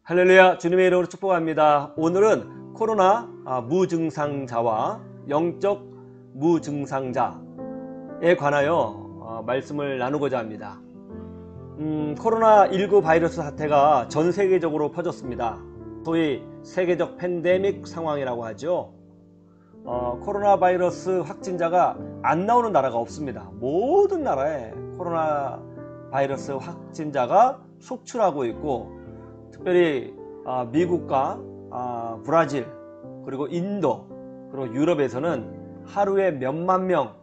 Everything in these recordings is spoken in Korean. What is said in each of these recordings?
할렐루야, 주님의 이름으로 축복합니다. 오늘은 코로나 무증상자와 영적 무증상자에 관하여 말씀을 나누고자 합니다. 코로나19 바이러스 사태가 전 세계적으로 퍼졌습니다. 소위 세계적 팬데믹 상황이라고 하죠. 코로나 바이러스 확진자가 안 나오는 나라가 없습니다. 모든 나라에 코로나 바이러스 확진자가 속출하고 있고, 특별히 미국과 브라질, 그리고 인도, 그리고 유럽에서는 하루에 몇만 명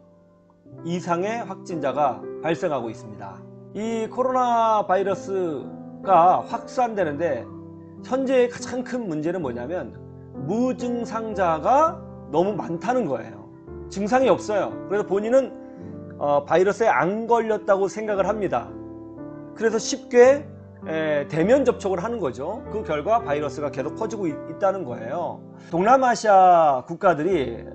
이상의 확진자가 발생하고 있습니다. 이 코로나 바이러스가 확산되는데 현재의 가장 큰 문제는 뭐냐면 무증상자가 너무 많다는 거예요. 증상이 없어요. 그래서 본인은 바이러스에 안 걸렸다고 생각을 합니다. 그래서 쉽게 대면 접촉을 하는 거죠. 그 결과 바이러스가 계속 퍼지고 있다는 거예요. 동남아시아 국가들이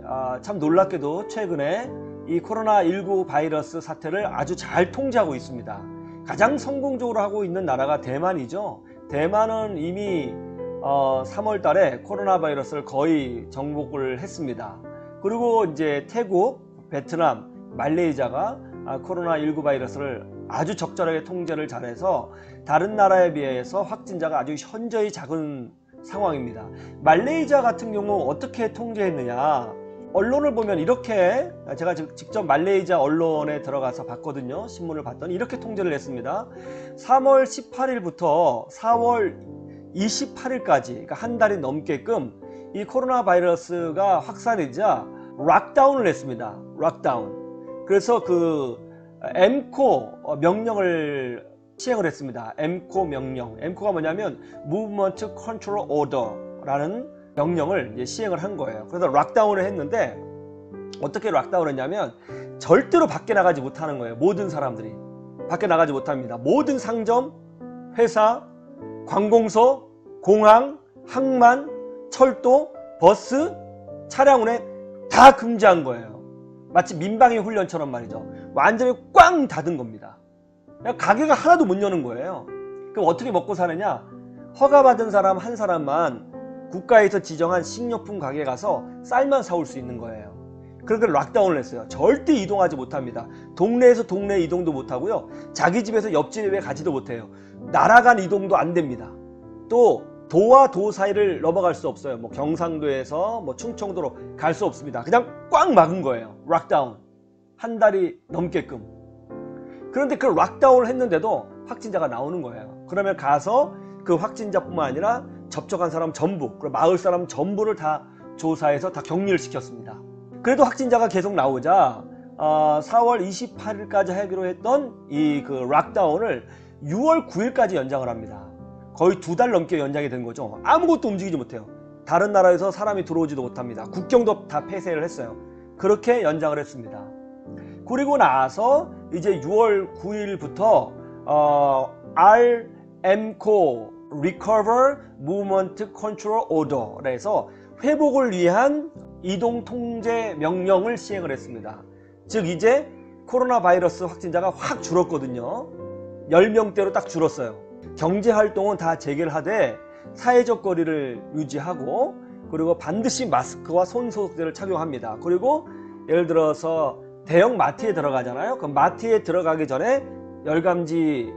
참 놀랍게도 최근에 이 코로나19 바이러스 사태를 아주 잘 통제하고 있습니다. 가장 성공적으로 하고 있는 나라가 대만이죠. 대만은 이미 3월 달에 코로나 바이러스를 거의 정복을 했습니다. 그리고 이제 태국, 베트남, 말레이시아가 코로나19 바이러스를 아주 적절하게 통제를 잘해서 다른 나라에 비해서 확진자가 아주 현저히 작은 상황입니다. 말레이시아 같은 경우 어떻게 통제했느냐, 언론을 보면 이렇게, 제가 직접 말레이시아 언론에 들어가서 봤거든요. 신문을 봤더니 이렇게 통제를 했습니다. 3월 18일부터 4월 28일까지, 그러니까 한 달이 넘게끔 이 코로나 바이러스가 확산되자 락다운을 했습니다. 락다운. 그래서 그 엠코 명령을 시행을 했습니다. 엠코 명령. 엠코가 뭐냐면 Movement Control Order라는 명령을 이제 시행을 한 거예요. 그래서 락다운을 했는데, 어떻게 락다운을 했냐면 절대로 밖에 나가지 못하는 거예요. 모든 사람들이 밖에 나가지 못합니다. 모든 상점, 회사, 관공서, 공항, 항만, 철도, 버스, 차량 운행 다 금지한 거예요. 마치 민방위 훈련처럼 말이죠. 완전히 꽝 닫은 겁니다. 가게가 하나도 못 여는 거예요. 그럼 어떻게 먹고 사느냐? 허가받은 사람 한 사람만 국가에서 지정한 식료품 가게에 가서 쌀만 사올 수 있는 거예요. 그렇게 락다운을 했어요. 절대 이동하지 못합니다. 동네에서 동네 이동도 못하고요. 자기 집에서 옆집에 가지도 못해요. 나라 간 이동도 안 됩니다. 또 도와 도 사이를 넘어갈 수 없어요. 뭐 경상도에서 뭐 충청도로 갈 수 없습니다. 그냥 꽉 막은 거예요. 락다운. 한 달이 넘게끔. 그런데 그 락다운을 했는데도 확진자가 나오는 거예요. 그러면 가서 그 확진자뿐만 아니라 접촉한 사람 전부, 그리고 마을 사람 전부를 다 조사해서 다 격리를 시켰습니다. 그래도 확진자가 계속 나오자 4월 28일까지 하기로 했던 이 그 락다운을 6월 9일까지 연장을 합니다. 거의 2달 넘게 연장이 된 거죠. 아무것도 움직이지 못해요. 다른 나라에서 사람이 들어오지도 못합니다. 국경도 다 폐쇄를 했어요. 그렇게 연장을 했습니다. 그리고 나서 이제 6월 9일부터 RMCO Recover Movement Control Order에서 회복을 위한 이동 통제 명령을 시행을 했습니다. 즉 이제 코로나 바이러스 확진자가 확 줄었거든요. 10명대로 딱 줄었어요. 경제 활동은 다 재개하되 사회적 거리를 유지하고, 그리고 반드시 마스크와 손 소독제를 착용합니다. 그리고 예를 들어서 대형 마트에 들어가잖아요. 그럼 마트에 들어가기 전에 열감지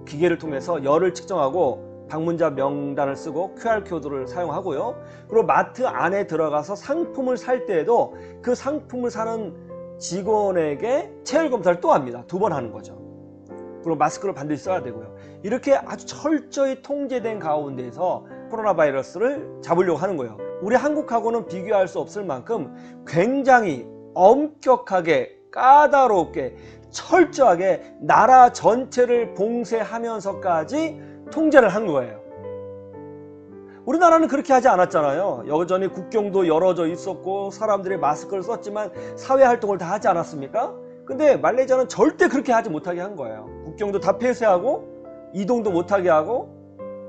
기계를 통해서 열을 측정하고 방문자 명단을 쓰고 QR코드를 사용하고요. 그리고 마트 안에 들어가서 상품을 살 때에도 그 상품을 사는 직원에게 체열 검사를 또 합니다. 2번 하는 거죠. 그리고 마스크를 반드시 써야 되고요. 이렇게 아주 철저히 통제된 가운데서 코로나 바이러스를 잡으려고 하는 거예요. 우리 한국하고는 비교할 수 없을 만큼 굉장히 엄격하게, 까다롭게, 철저하게 나라 전체를 봉쇄하면서까지 통제를 한 거예요. 우리나라는 그렇게 하지 않았잖아요. 여전히 국경도 열어져 있었고 사람들이 마스크를 썼지만 사회활동을 다 하지 않았습니까? 근데 말레이시아는 절대 그렇게 하지 못하게 한 거예요. 국경도 다 폐쇄하고 이동도 못하게 하고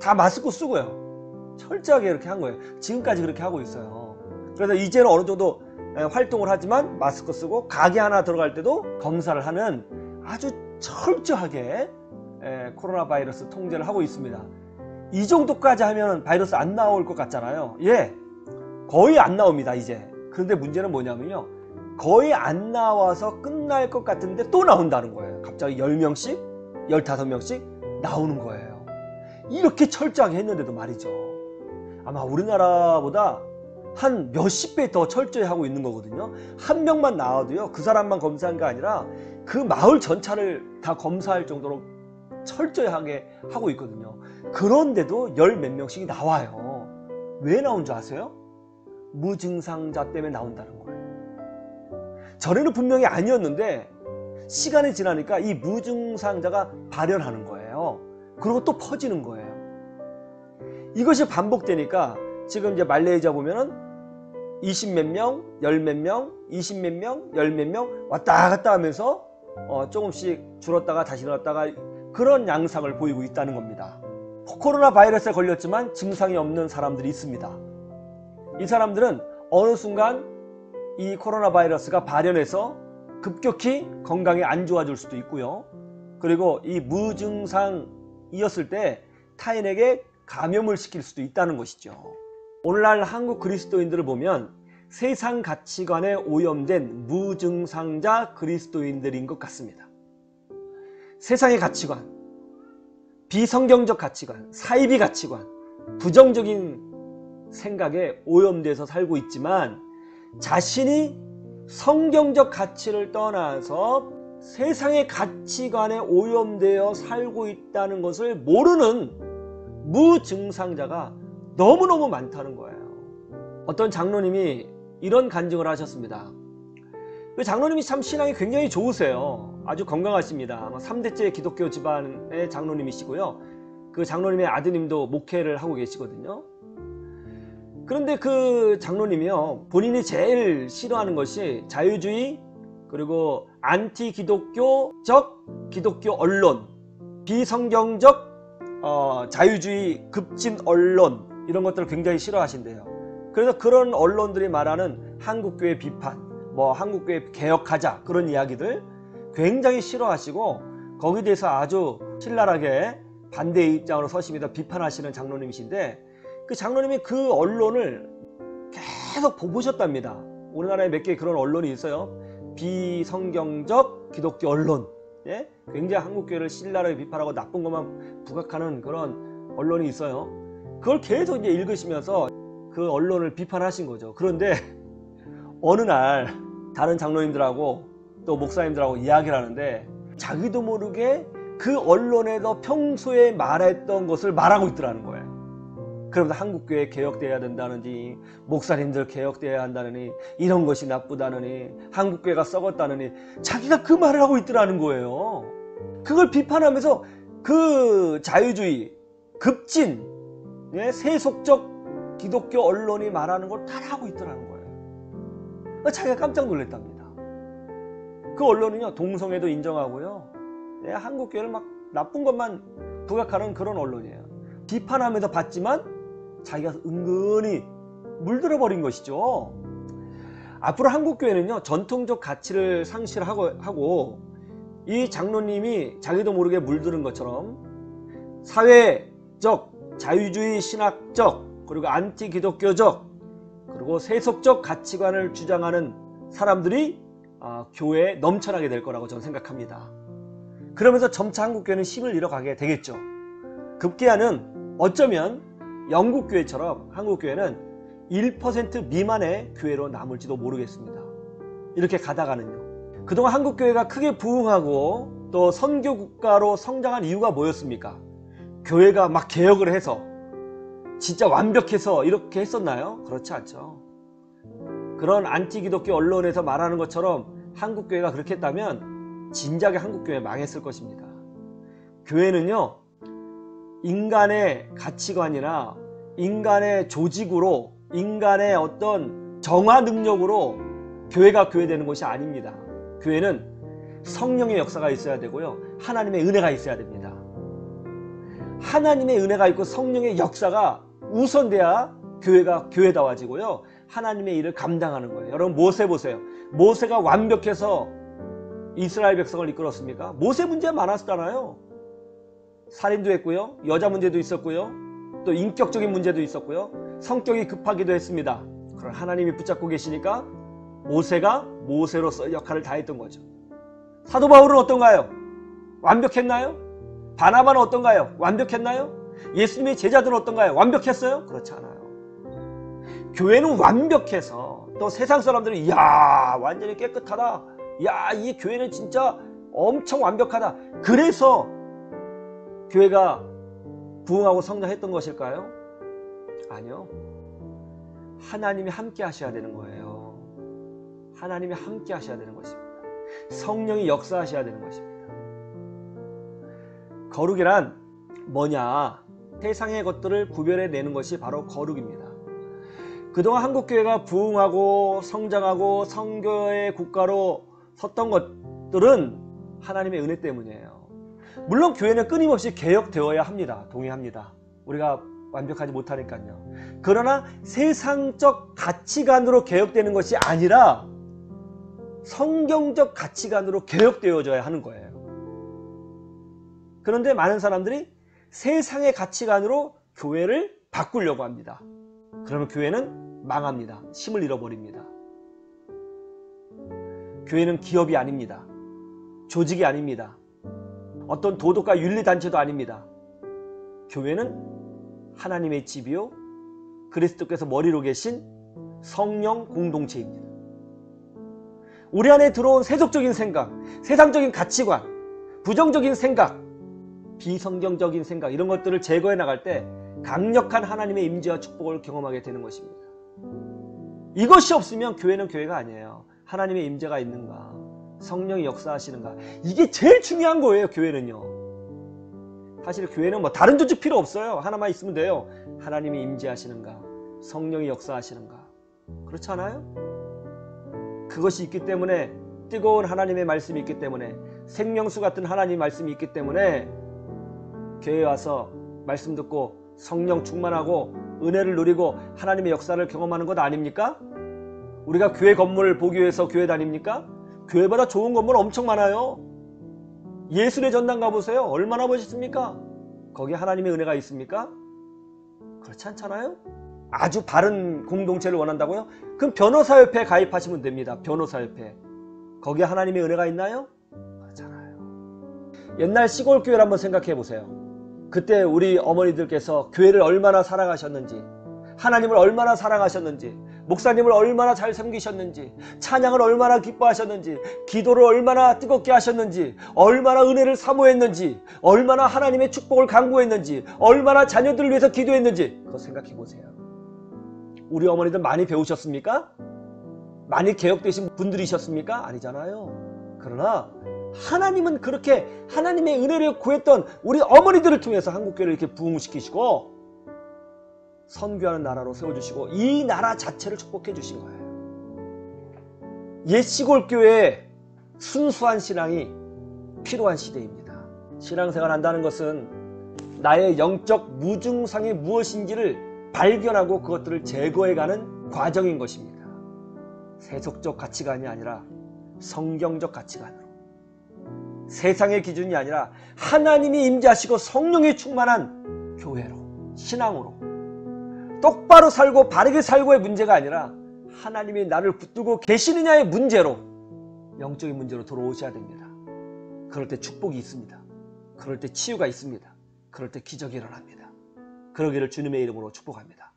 다 마스크 쓰고요. 철저하게 이렇게 한 거예요. 지금까지 그렇게 하고 있어요. 그래서 이제는 어느 정도 활동을 하지만 마스크 쓰고 가게 하나 들어갈 때도 검사를 하는 아주 철저하게 코로나 바이러스 통제를 하고 있습니다. 이 정도까지 하면 바이러스 안 나올 것 같잖아요. 예, 거의 안 나옵니다 이제. 그런데 문제는 뭐냐면요, 거의 안 나와서 끝날 것 같은데 또 나온다는 거예요. 갑자기 10명씩 15명씩 나오는 거예요. 이렇게 철저하게 했는데도 말이죠. 아마 우리나라보다 한 몇십 배 더 철저히 하고 있는 거거든요. 한 명만 나와도요, 그 사람만 검사한 게 아니라 그 마을 전체를 다 검사할 정도로 철저히 하게 하고 있거든요. 그런데도 열 몇 명씩이 나와요. 왜 나온 줄 아세요? 무증상자 때문에 나온다는 거예요. 전에는 분명히 아니었는데 시간이 지나니까 이 무증상자가 발현하는 거예요. 그리고 또 퍼지는 거예요. 이것이 반복되니까 지금 이제 말레이시아 보면은 20 몇 명, 10 몇 명, 20 몇 명, 10 몇 명 왔다 갔다 하면서 조금씩 줄었다가 다시 늘었다가 그런 양상을 보이고 있다는 겁니다. 코로나 바이러스에 걸렸지만 증상이 없는 사람들이 있습니다. 이 사람들은 어느 순간 이 코로나 바이러스가 발현해서 급격히 건강이 안 좋아질 수도 있고요. 그리고 이 무증상이었을 때 타인에게 감염을 시킬 수도 있다는 것이죠. 오늘날 한국 그리스도인들을 보면 세상 가치관에 오염된 무증상자 그리스도인들인 것 같습니다. 세상의 가치관, 비성경적 가치관, 사이비 가치관, 부정적인 생각에 오염돼서 살고 있지만 자신이 성경적 가치를 떠나서 세상의 가치관에 오염되어 살고 있다는 것을 모르는 무증상자가 너무너무 많다는 거예요. 어떤 장로님이 이런 간증을 하셨습니다. 그 장로님이 참 신앙이 굉장히 좋으세요. 아주 건강하십니다. 3대째 기독교 집안의 장로님이시고요. 그 장로님의 아드님도 목회를 하고 계시거든요. 그런데 그 장로님이요, 본인이 제일 싫어하는 것이 자유주의, 그리고 안티 기독교적 기독교 언론, 비성경적 자유주의 급진 언론, 이런 것들을 굉장히 싫어하신대요. 그래서 그런 언론들이 말하는 한국교회 비판, 한국교회 개혁하자, 그런 이야기들 굉장히 싫어하시고 거기에 대해서 아주 신랄하게 반대의 입장으로 서십니다. 비판하시는 장로님이신데, 그 장로님이 그 언론을 계속 보셨답니다. 우리나라에 몇 개 그런 언론이 있어요. 비성경적 기독교 언론, 예? 굉장히 한국교회를 신랄하게 비판하고 나쁜 것만 부각하는 그런 언론이 있어요. 그걸 계속 이제 읽으시면서 그 언론을 비판하신 거죠. 그런데 어느 날 다른 장로님들하고 또 목사님들하고 이야기를 하는데 자기도 모르게 그 언론에서 평소에 말했던 것을 말하고 있더라는 거예요. 그러면서 한국교회 개혁돼야 된다느니, 목사님들 개혁돼야 한다느니, 이런 것이 나쁘다느니, 한국교회가 썩었다느니 자기가 그 말을 하고 있더라는 거예요. 그걸 비판하면서 그 자유주의, 급진, 세속적 기독교 언론이 말하는 걸 따라하고 있더라는 거예요. 자기가 깜짝 놀랐답니다. 그 언론은요, 동성애도 인정하고요, 한국교회를 막 나쁜 것만 부각하는 그런 언론이에요. 비판하면서 봤지만 자기가 은근히 물들어 버린 것이죠. 앞으로 한국교회는요, 전통적 가치를 상실하고 이 장로님이 자기도 모르게 물들은 것처럼 사회적, 자유주의 신학적, 그리고 안티 기독교적, 그리고 세속적 가치관을 주장하는 사람들이 교회에 넘쳐나게 될 거라고 저는 생각합니다. 그러면서 점차 한국교회는 힘을 잃어가게 되겠죠. 급기야는 어쩌면 영국교회처럼 한국교회는 1% 미만의 교회로 남을지도 모르겠습니다. 이렇게 가다가는요, 그동안 한국교회가 크게 부흥하고 또 선교국가로 성장한 이유가 뭐였습니까? 교회가 막 개혁을 해서 진짜 완벽해서 이렇게 했었나요? 그렇지 않죠. 그런 안티기독교 언론에서 말하는 것처럼 한국교회가 그렇게 했다면 진작에 한국교회 망했을 것입니다. 교회는요, 인간의 가치관이나 인간의 조직으로, 인간의 어떤 정화 능력으로 교회가 교회되는 것이 아닙니다. 교회는 성령의 역사가 있어야 되고요, 하나님의 은혜가 있어야 됩니다. 하나님의 은혜가 있고 성령의 역사가 우선돼야 교회가 교회다워지고요, 하나님의 일을 감당하는 거예요. 여러분 모세 보세요. 모세가 완벽해서 이스라엘 백성을 이끌었습니까? 모세 문제가 많았잖아요. 살인도 했고요, 여자 문제도 있었고요, 또 인격적인 문제도 있었고요. 성격이 급하기도 했습니다. 그걸 하나님이 붙잡고 계시니까 모세가 모세로서 역할을 다했던 거죠. 사도 바울은 어떤가요? 완벽했나요? 바나바는 어떤가요? 완벽했나요? 예수님의 제자들은 어떤가요? 완벽했어요? 그렇지 않아요. 교회는 완벽해서 또 세상 사람들은 이야 완전히 깨끗하다, 야 이 교회는 진짜 엄청 완벽하다, 그래서 교회가 부흥하고 성장했던 것일까요? 아니요. 하나님이 함께 하셔야 되는 거예요. 하나님이 함께 하셔야 되는 것입니다. 성령이 역사하셔야 되는 것입니다. 거룩이란 뭐냐? 세상의 것들을 구별해내는 것이 바로 거룩입니다. 그동안 한국교회가 부흥하고 성장하고 선교의 국가로 섰던 것들은 하나님의 은혜 때문이에요. 물론 교회는 끊임없이 개혁되어야 합니다. 동의합니다. 우리가 완벽하지 못하니까요. 그러나 세상적 가치관으로 개혁되는 것이 아니라 성경적 가치관으로 개혁되어져야 하는 거예요. 그런데 많은 사람들이 세상의 가치관으로 교회를 바꾸려고 합니다. 그러면 교회는 망합니다. 힘을 잃어버립니다. 교회는 기업이 아닙니다. 조직이 아닙니다. 어떤 도덕과 윤리단체도 아닙니다. 교회는 하나님의 집이요 그리스도께서 머리로 계신 성령 공동체입니다. 우리 안에 들어온 세속적인 생각, 세상적인 가치관, 부정적인 생각, 비성경적인 생각, 이런 것들을 제거해 나갈 때 강력한 하나님의 임재와 축복을 경험하게 되는 것입니다. 이것이 없으면 교회는 교회가 아니에요. 하나님의 임재가 있는가, 성령이 역사하시는가, 이게 제일 중요한 거예요. 교회는요. 사실 교회는 뭐 다른 조직 필요 없어요. 하나만 있으면 돼요. 하나님이 임재하시는가, 성령이 역사하시는가. 그렇지 않아요? 그것이 있기 때문에, 뜨거운 하나님의 말씀이 있기 때문에, 생명수 같은 하나님의 말씀이 있기 때문에 교회에 와서 말씀 듣고 성령 충만하고 은혜를 누리고 하나님의 역사를 경험하는 것 아닙니까? 우리가 교회 건물을 보기 위해서 교회 다닙니까? 교회보다 좋은 건물 엄청 많아요. 예술의 전당 가보세요. 얼마나 멋있습니까? 거기에 하나님의 은혜가 있습니까? 그렇지 않잖아요? 아주 바른 공동체를 원한다고요? 그럼 변호사협회에 가입하시면 됩니다. 변호사협회. 거기에 하나님의 은혜가 있나요? 그렇잖아요. 옛날 시골교회를 한번 생각해 보세요. 그때 우리 어머니들께서 교회를 얼마나 사랑하셨는지, 하나님을 얼마나 사랑하셨는지, 목사님을 얼마나 잘 섬기셨는지, 찬양을 얼마나 기뻐하셨는지, 기도를 얼마나 뜨겁게 하셨는지, 얼마나 은혜를 사모했는지, 얼마나 하나님의 축복을 간구했는지, 얼마나 자녀들을 위해서 기도했는지, 그거 생각해 보세요. 우리 어머니들 많이 배우셨습니까? 많이 개혁되신 분들이셨습니까? 아니잖아요. 그러나 하나님은 그렇게 하나님의 은혜를 구했던 우리 어머니들을 통해서 한국교회를 이렇게 부흥시키시고 선교하는 나라로 세워주시고 이 나라 자체를 축복해 주신 거예요. 옛 시골교회에 순수한 신앙이 필요한 시대입니다. 신앙생활 한다는 것은 나의 영적 무중상이 무엇인지를 발견하고 그것들을 제거해가는 과정인 것입니다. 세속적 가치관이 아니라 성경적 가치관으로, 세상의 기준이 아니라 하나님이 임재하시고 성령이 충만한 교회로, 신앙으로 똑바로 살고 바르게 살고의 문제가 아니라 하나님이 나를 붙들고 계시느냐의 문제로, 영적인 문제로 들어오셔야 됩니다. 그럴 때 축복이 있습니다. 그럴 때 치유가 있습니다. 그럴 때 기적이 일어납니다. 그러기를 주님의 이름으로 축복합니다.